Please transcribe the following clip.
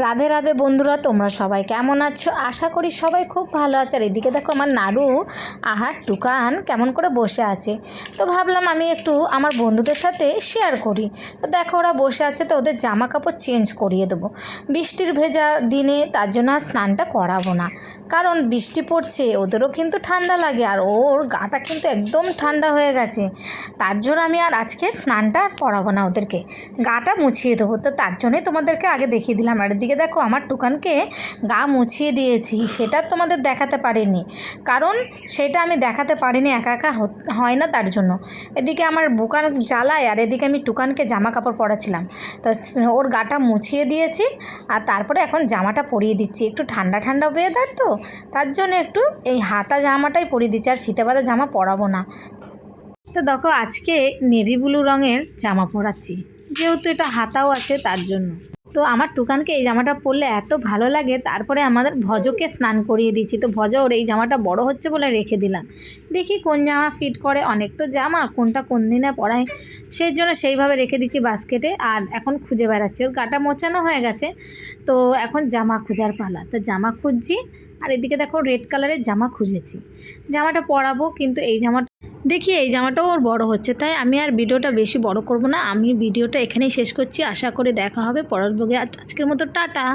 রাধে রাধে বন্ধুরা, তোমরা সবাই কেমন আছো? আশা করি সবাই খুব ভালো আছে। আর এদিকে দেখো আমার নাড়ু আহার টুকান কেমন করে বসে আছে। তো ভাবলাম আমি একটু আমার বন্ধুদের সাথে শেয়ার করি। তো দেখো ওরা বসে আছে, তো ওদের জামা কাপড় চেঞ্জ করিয়ে দেবো। বৃষ্টির ভেজা দিনে তার জন্য আর স্নানটা করাবো না, কারণ বৃষ্টি পড়ছে, ওদেরও কিন্তু ঠান্ডা লাগে আর ওর গাটা কিন্তু একদম ঠান্ডা হয়ে গেছে। তার জন্য আমি আর আজকে স্নানটা আর করাবো না, ওদেরকে গাটা মুছিয়ে দেবো। তো তার জন্যই তোমাদেরকে আগে দেখিয়ে দিলাম। আর এদিকে দেখো আমার টুকানকে গা মুছিয়ে দিয়েছি, সেটা তোমাদের দেখাতে পারিনি, কারণ সেটা আমি দেখাতে পারিনি, একা একা হয় না, তার জন্য। এদিকে আমার বুকান জ্বালায় আর এদিকে আমি টুকানকে জামা কাপড় পরাছিলাম। তো ওর গাটা মুছিয়ে দিয়েছি আর তারপরে এখন জামাটা পরিয়ে দিচ্ছি। একটু ঠান্ডা ঠান্ডা ওয়েদার তো, তার জন্য একটু এই হাতা জামাটাই পরিয়ে দিচ্ছি, আর ফিতে বাঁধা জামা পরাবো না। তো দেখো আজকে নেভি ব্লু রঙের জামা পরাচ্ছি, যেহেতু এটা হাতাও আছে তার জন্য। তো আমার টুকানকে এই জামাটা পরলে এত ভালো লাগে। তারপরে আমাদের ভজকে স্নান করিয়ে দিচ্ছি। তো ভজ ওর এই জামাটা বড় হচ্ছে বলে রেখে দিলাম, দেখি কোন জামা ফিট করে। অনেক তো জামা, কোনটা কোন দিনে পরায়, সেই জন্য সেইভাবে রেখে দিচ্ছি বাস্কেটে। আর এখন খুঁজে বেড়াচ্ছি, ওর গাটা মোছানো হয়ে গেছে, তো এখন জামা খোঁজার পালা। তো জামা খুঁজছি, আর এদিকে দেখো রেড কালারের জামা খুঁজেছি, জামাটা পরাবো। কিন্তু এই জামাটা দেখি, এই জামাটাও ওর বড় হচ্ছে, তাই আমি আর ভিডিওটা বেশি বড় করব না। আমি ভিডিওটা এখানেই শেষ করছি। আশা করি দেখা হবে পরের ব্লগে। আজকের মতো টাটা।